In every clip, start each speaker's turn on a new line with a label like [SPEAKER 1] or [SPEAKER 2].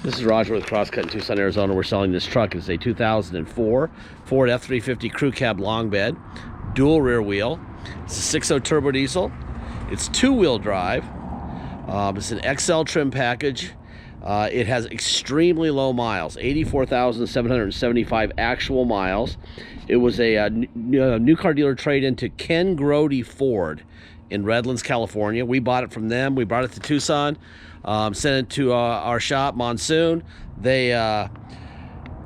[SPEAKER 1] This is Roger with Crosscut in Tucson, Arizona. We're selling this truck. It's a 2004 Ford F350 crew cab long bed, dual rear wheel. It's a 6.0 turbo diesel. It's two-wheel drive. It's an XL trim package. It has extremely low miles, 84,775 actual miles. It was a new car dealer trade-in to Ken Grody Ford in Redlands, California. We bought it from them. We brought it to Tucson, sent it to our shop, Monsoon. They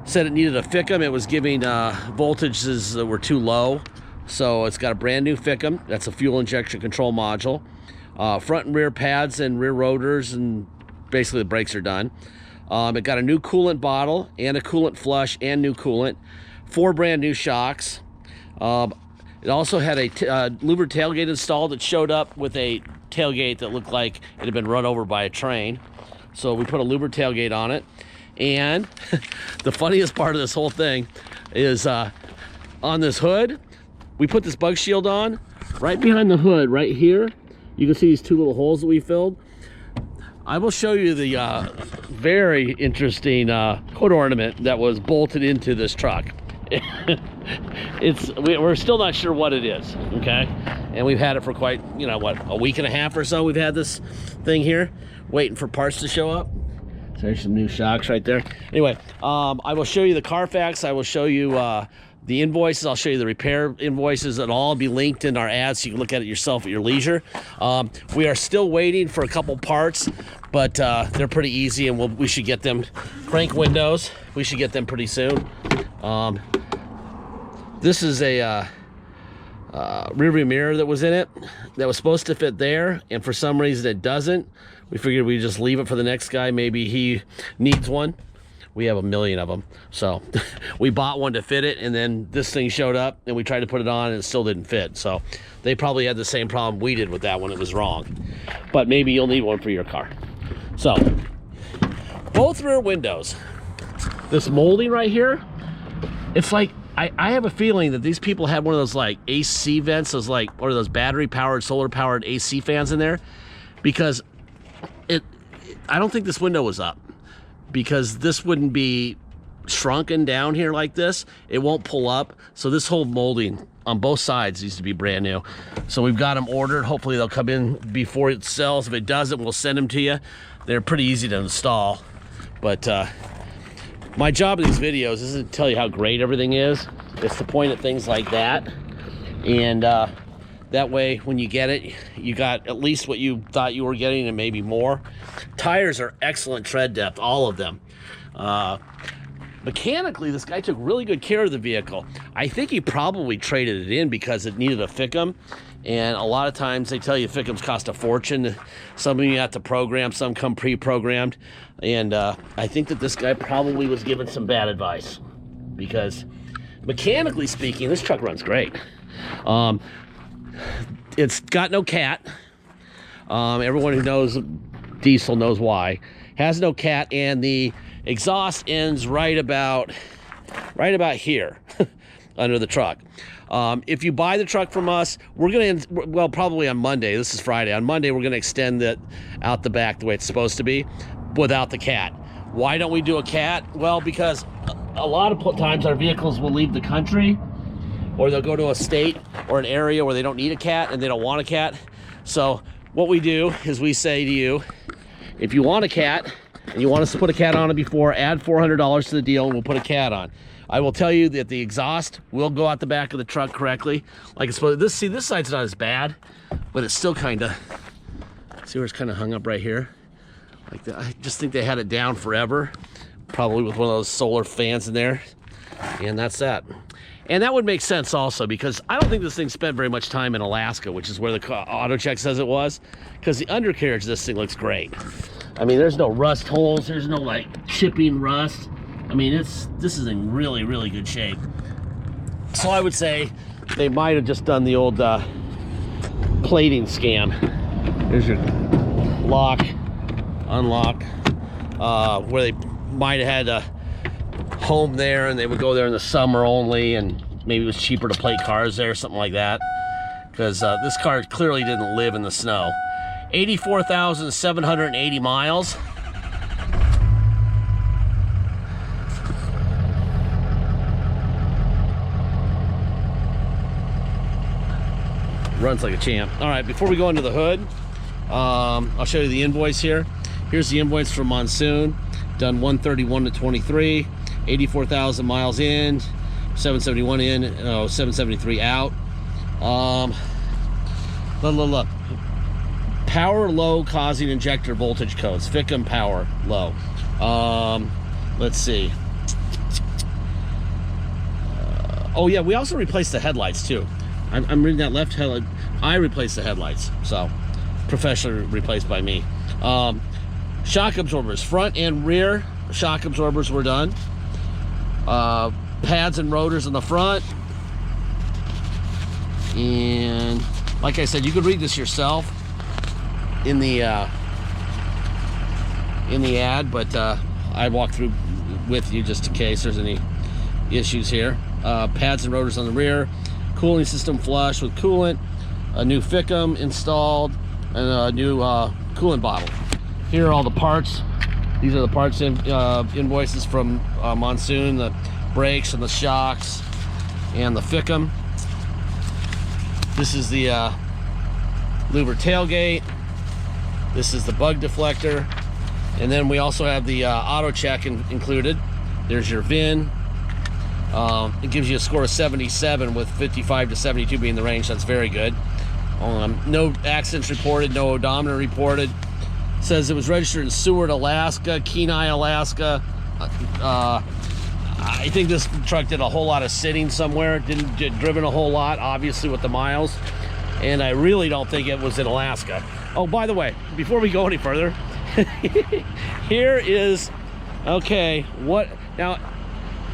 [SPEAKER 1] said it needed a FICM. It was giving voltages that were too low. So it's got a brand new FICM. That's a fuel injection control module. Front and rear pads and rear rotors, and basically the brakes are done. It got a new coolant bottle and a coolant flush and new coolant. 4 brand new shocks. It also had a louvered tailgate installed that showed up with a tailgate that looked like it had been run over by a train. So we put a louvered tailgate on it. And the funniest part of this whole thing is on this hood, we put this bug shield on. Right behind the hood, right here, you can see these 2 little holes that we filled. I will show you the very interesting hood ornament that was bolted into this truck. We're still not sure what it is, okay? And we've had it for quite, a week and a half or so. We've had this thing here, waiting for parts to show up. So there's some new shocks right there. Anyway, I will show you the Carfax. I will show you the invoices. I'll show you the repair invoices. It'll all be linked in our ads so you can look at it yourself at your leisure. We are still waiting for a couple parts, but they're pretty easy, and we should get them. Crank windows, we should get them pretty soon. This is a rearview mirror that was in it that was supposed to fit there, and for some reason it doesn't. We figured we'd just leave it for the next guy. Maybe he needs one. We have a million of them, so we bought one to fit it, and then this thing showed up and we tried to put it on and it still didn't fit. So they probably had the same problem we did with that one. It was wrong, but maybe you'll need one for your car. So both rear windows, this molding right here, it's like I have a feeling that these people had one of those like AC vents, those like, or those battery powered, solar powered AC fans in there, because I don't think this window was up, because this wouldn't be shrunken down here like this. It won't pull up. So this whole molding on both sides needs to be brand new. So we've got them ordered. Hopefully they'll come in before it sells. If it doesn't, we'll send them to you. They're pretty easy to install, but my job in these videos isn't to tell you how great everything is. It's to point at things like that. And that way, when you get it, you got at least what you thought you were getting and maybe more. Tires are excellent tread depth, all of them. Mechanically, this guy took really good care of the vehicle. I think he probably traded it in because it needed a FICM. And a lot of times they tell you FICMs cost a fortune. Some of you have to program, some come pre-programmed. And I think that this guy probably was given some bad advice, because mechanically speaking, this truck runs great. It's got no cat. Everyone who knows diesel knows why. Has no cat, and the exhaust ends right about here under the truck. If you buy the truck from us, we're gonna, well, probably on Monday. This is Friday. On Monday, we're gonna extend it out the back the way it's supposed to be, without the cat. Why don't we do a cat? Well, because a lot of times our vehicles will leave the country, or they'll go to a state or an area where they don't need a cat and they don't want a cat. So what we do is we say to you, if you want a cat and you want us to put a cat on it before, add $400 to the deal and we'll put a cat on. I will tell you that the exhaust will go out the back of the truck correctly, like it's supposed to. This side's not as bad, but it's still kind of, see where it's kind of hung up right here? Like that. I just think they had it down forever, probably with one of those solar fans in there, and that's that. And that would make sense also, because I don't think this thing spent very much time in Alaska, which is where the auto check says it was, because the undercarriage of this thing looks great. I mean, there's no rust holes, there's no like chipping rust. I mean, this is in really, really good shape. So I would say they might have just done the old plating scam. There's your lock, unlock, where they might have had a home there and they would go there in the summer only, and maybe it was cheaper to plate cars there, something like that, because this car clearly didn't live in the snow. 84,780 miles. runs like a champ. All right, before we go into the hood, I'll show you the invoice here. Here's the invoice for Monsoon, done 131 to 23, 84,000 miles in, 771 in, 773 out. Look. Power low causing injector voltage codes. FICM power low. Let's see. Oh yeah, we also replaced the headlights too. I'm reading that left headlight. I replaced the headlights, so professionally replaced by me. Shock absorbers, front and rear shock absorbers were done. Pads and rotors in the front. And like I said, you could read this yourself in the ad, but I walked through with you just in case there's any issues here. Pads and rotors on the rear, cooling system flush with coolant, a new FICM installed, and a new coolant bottle. Here are all the parts. These are the parts invoices from Monsoon, the brakes and the shocks and the FICM. This is the louver tailgate. This is the bug deflector. And then we also have the auto check included. There's your VIN. It gives you a score of 77 with 55 to 72 being the range. That's very good. No accidents reported, no odometer reported. It says it was registered in Seward, Alaska, Kenai, Alaska. I think this truck did a whole lot of sitting somewhere. Didn't get driven a whole lot, obviously, with the miles. And I really don't think it was in Alaska. Oh, by the way, before we go any further, here is, okay, what, now,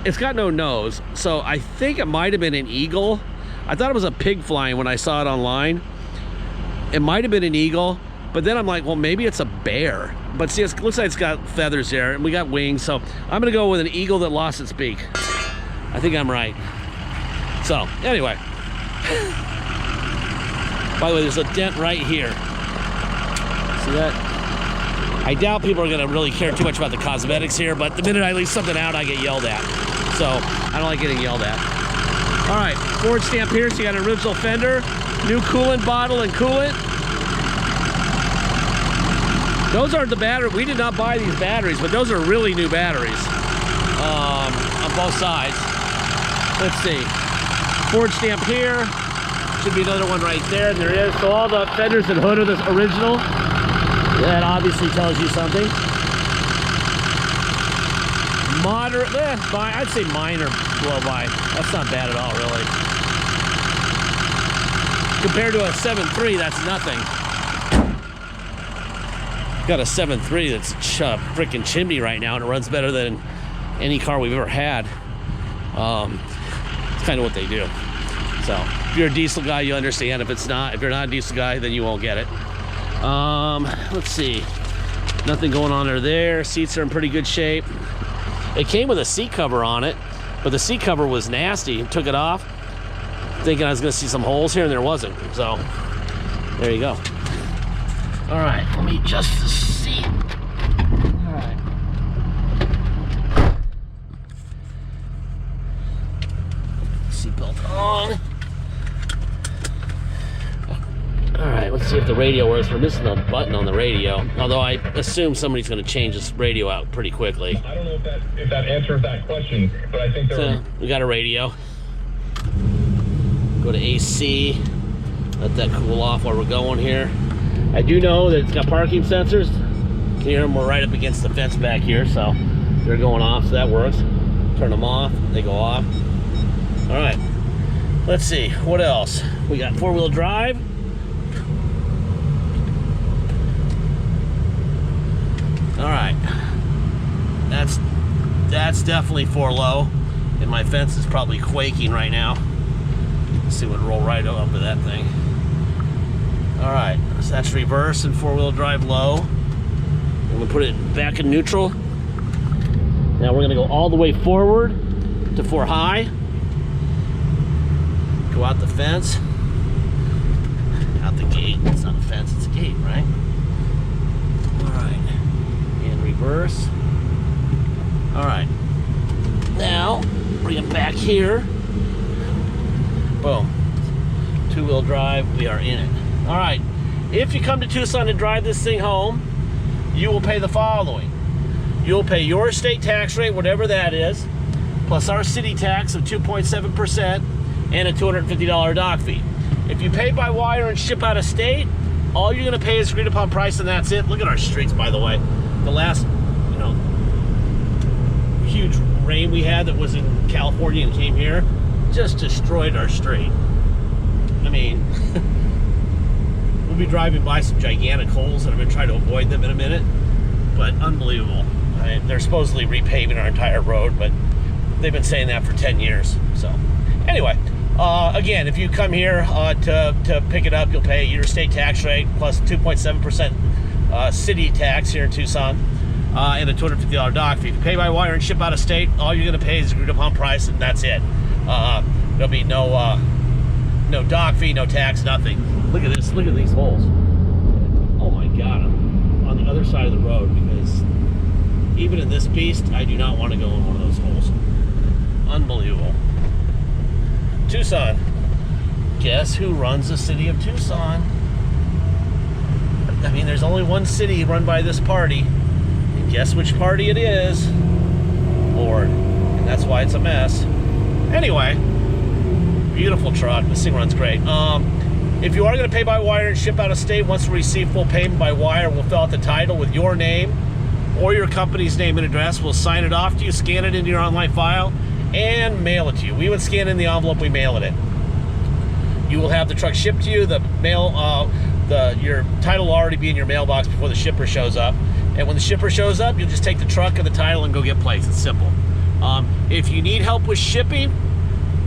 [SPEAKER 1] it's got no nose, so I think it might have been an eagle. I thought it was a pig flying when I saw it online. It might have been an eagle, but then I'm like, well, maybe it's a bear. But see, it looks like it's got feathers there, and we got wings, so I'm gonna go with an eagle that lost its beak. I think I'm right. So, anyway. By the way, there's a dent right here. See that? I doubt people are gonna really care too much about the cosmetics here, but the minute I leave something out, I get yelled at. So, I don't like getting yelled at. All right, Ford stamp here, so you got an original fender, new coolant bottle and coolant. Those are the battery. We did not buy these batteries, but those are really new batteries on both sides. Let's see. Ford stamp here. Should be another one right there, and there is. So all the fenders and hood are the original. That obviously tells you something. Moderate, I'd say minor blow by. That's not bad at all, really. Compared to a 7.3, that's nothing. Got a 7.3 that's freaking chimney right now, and it runs better than any car we've ever had. It's kind of what they do. So if you're a diesel guy, you understand. If you're not a diesel guy, then you won't get it. Let's see. Nothing going on under there. Seats are in pretty good shape. It came with a seat cover on it, but the seat cover was nasty. Took it off, thinking I was going to see some holes here, and there wasn't. So there you go. All right, let me adjust the seat. All right. Seatbelt on. All right, let's see if the radio works. We're missing a button on the radio, although I assume somebody's going to change this radio out pretty quickly.
[SPEAKER 2] I don't know if that answers that question, but I think
[SPEAKER 1] we got a radio. Go to AC. Let that cool off while we're going here. I do know that it's got parking sensors. You can hear them. We're right up against the fence back here, so they're going off, so that works. Turn them off, they go off. All right, let's see, what else? We got four-wheel drive. All right, that's definitely 4 low, and my fence is probably quaking right now. Let's see, we'll roll right up to that thing. All right, so that's reverse and 4-wheel drive low. I'm gonna put it back in neutral. Now we're gonna go all the way forward to 4 high. Go out the fence. Out the gate. It's not a fence, it's a gate, right? All right, and reverse. All right, now bring it back here. Boom. two-wheel drive, we are in it. All right, if you come to Tucson to drive this thing home, you will pay the following. You'll pay your state tax rate, whatever that is, plus our city tax of 2.7% and a $250 dock fee. If you pay by wire and ship out of state, all you're gonna pay is agreed upon price, and that's it. Look at our streets, by the way. The last, huge rain we had that was in California and came here just destroyed our street. I mean, we'll be driving by some gigantic holes, and I'm gonna try to avoid them in a minute, but unbelievable. They're supposedly repaving our entire road, but they've been saying that for 10 years. So anyway, again, if you come here to pick it up, you'll pay your state tax rate plus 2.7% city tax here in Tucson, and a $250 dock fee. If you pay by wire and ship out of state, all you're gonna pay is agreed upon price, and that's it. There'll be no dock fee, no tax, nothing. Look at this, look at these holes. Oh my God, I'm on the other side of the road, because even in this beast, I do not want to go in one of those holes. Unbelievable. Tucson. Guess who runs the city of Tucson? I mean, there's only one city run by this party. And guess which party it is? Lord. And that's why it's a mess. Anyway, beautiful truck. This thing runs great. If you are going to pay by wire and ship out of state, once we receive full payment by wire, we'll fill out the title with your name or your company's name and address. We'll sign it off to you, scan it into your online file, and mail it to you. We would scan in the envelope, we mail it in. You will have the truck shipped to you. The mail, your title will already be in your mailbox before the shipper shows up. And when the shipper shows up, you'll just take the truck and the title and go get plates. It's simple. If you need help with shipping,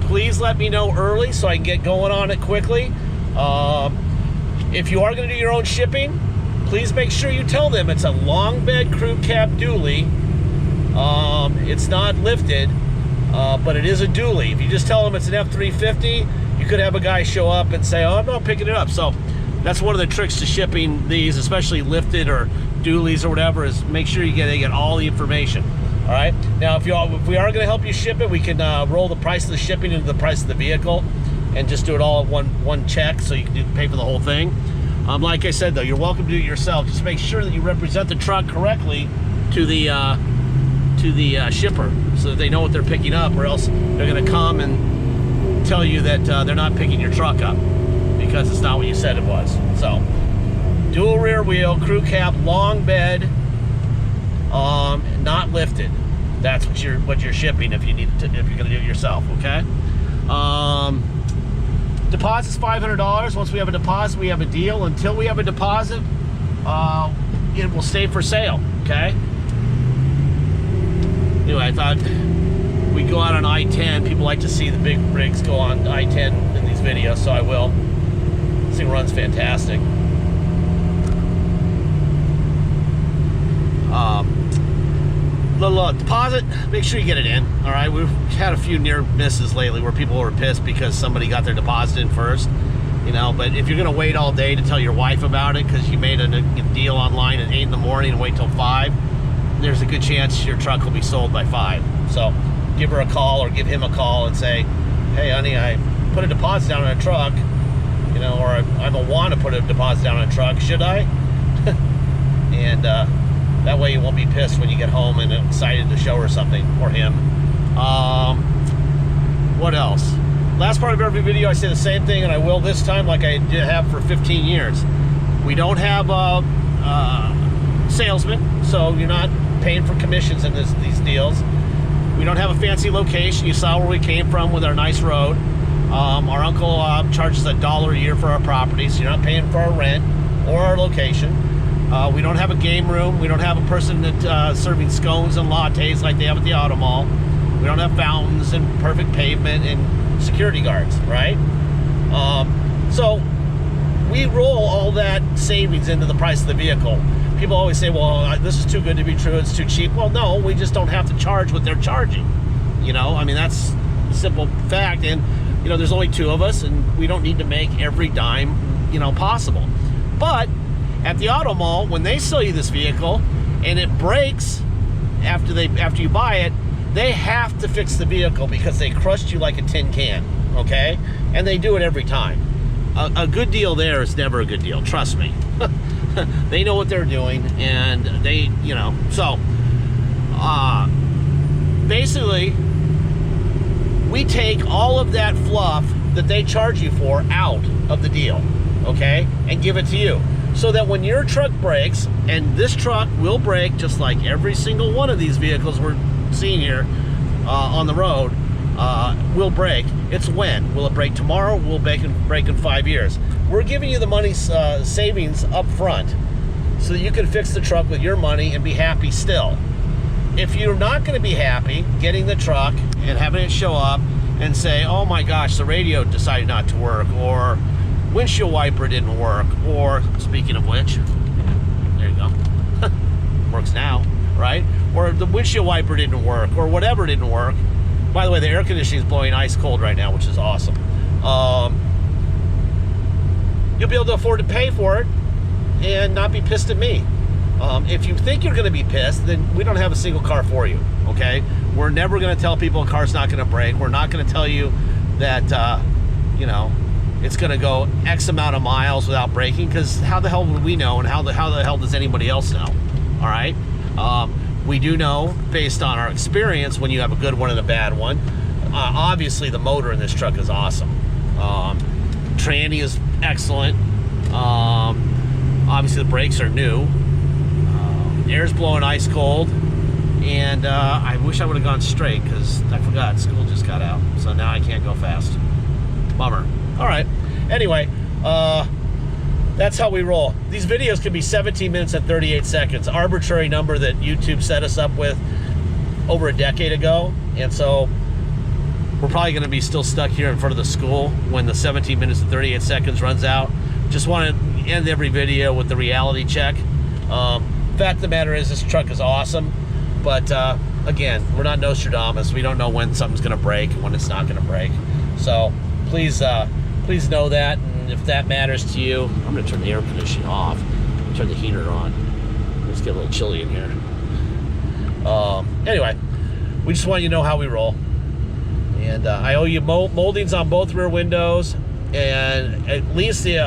[SPEAKER 1] please let me know early so I can get going on it quickly. If you are going to do your own shipping, please make sure you tell them it's a long bed crew cab dually. It's not lifted, but it is a dually. If you just tell them it's an F350, you could have a guy show up and say, oh, I'm not picking it up. So that's one of the tricks to shipping these, especially lifted or dualies or whatever, is make sure they get all the information. All right. Now, if we are going to help you ship it, we can roll the price of the shipping into the price of the vehicle and just do it all at one check, so you can pay for the whole thing. Like I said, though, you're welcome to do it yourself. Just make sure that you represent the truck correctly to the shipper, so that they know what they're picking up, or else they're going to come and tell you that they're not picking your truck up because it's not what you said it was. So, dual rear wheel, crew cab, long bed, not lifted. That's what you're shipping if you're going to do it yourself. Okay. Deposit's $500. Once we have a deposit, we have a deal. Until we have a deposit, it will stay for sale. Okay. Anyway, I thought we'd go out on I-10. People like to see the big rigs go on I-10 in these videos, so I will. This thing runs fantastic. Little deposit, make sure you get it in. All right, we've had a few near misses lately where people were pissed because somebody got their deposit in first, but if you're gonna wait all day to tell your wife about it because you made a deal online at 8 in the morning and wait till 5, there's a good chance your truck will be sold by 5. So give her a call or give him a call and say, hey honey, I put a deposit down on a truck, or I'm a want to put a deposit down on a truck, should I? And that way you won't be pissed when you get home and excited to show her something, or him. What else? Last part of every video I say the same thing, and I will this time like I did have for 15 years. We don't have salesmen, so you're not paying for commissions in these deals. We don't have a fancy location. You saw where we came from with our nice road. Our uncle charges $1 a year for our property, so you're not paying for our rent or our location. We don't have a game room. We don't have a person that's serving scones and lattes like they have at the auto mall. We don't have fountains and perfect pavement and security guards, right? So we roll all that savings into the price of the vehicle. People always say, well, this is too good to be true, it's too cheap. Well, no, we just don't have to charge what they're charging. I mean, that's a simple fact. And, there's only 2 of us, and we don't need to make every dime, possible. But at the auto mall, when they sell you this vehicle and it breaks after you buy it, they have to fix the vehicle because they crushed you like a tin can, okay? And they do it every time. a good deal there is never a good deal. Trust me. They know what they're doing, and they, you know, so basically we take all of that fluff that they charge you for out of the deal, okay, and give it to you, so that when your truck breaks, and this truck will break just like every single one of these vehicles we're seeing here on the road, will break. It's when. Will it break tomorrow? Will it break in 5 years? We're giving you the money savings up front so that you can fix the truck with your money and be happy still. If you're not going to be happy getting the truck and having it show up and say, oh my gosh, the radio decided not to work, or windshield wiper didn't work, or, speaking of which, there you go, works now, right? Or the windshield wiper didn't work, or whatever didn't work. By the way, the air conditioning is blowing ice cold right now, which is awesome. You'll be able to afford to pay for it and not be pissed at me. If you think you're going to be pissed, then we don't have a single car for you, okay? We're never going to tell people a car's not going to break. We're not going to tell you that, you know, it's going to go X amount of miles without braking, because how the hell would we know, and how the hell does anybody else know, all right? We do know, based on our experience, when you have a good one and a bad one. Obviously, the motor in this truck is awesome. Tranny is excellent. Obviously, the brakes are new. Air's blowing ice cold. And I wish I would have gone straight, because I forgot school just got out. So now I can't go fast. Bummer. All right. Anyway, that's how we roll. These videos can be 17 minutes and 38 seconds. Arbitrary number that YouTube set us up with over a decade ago. And so we're probably going to be still stuck here in front of the school when the 17 minutes and 38 seconds runs out. Just want to end every video with the reality check. Fact of the matter is, this truck is awesome. But again, we're not Nostradamus. We don't know when something's going to break and when it's not going to break. So please know that. And if that matters to you, I'm going to turn the air conditioning off. Turn the heater on. Let's get a little chilly in here. Anyway, we just want you to know how we roll. And I owe you moldings on both rear windows, and at least the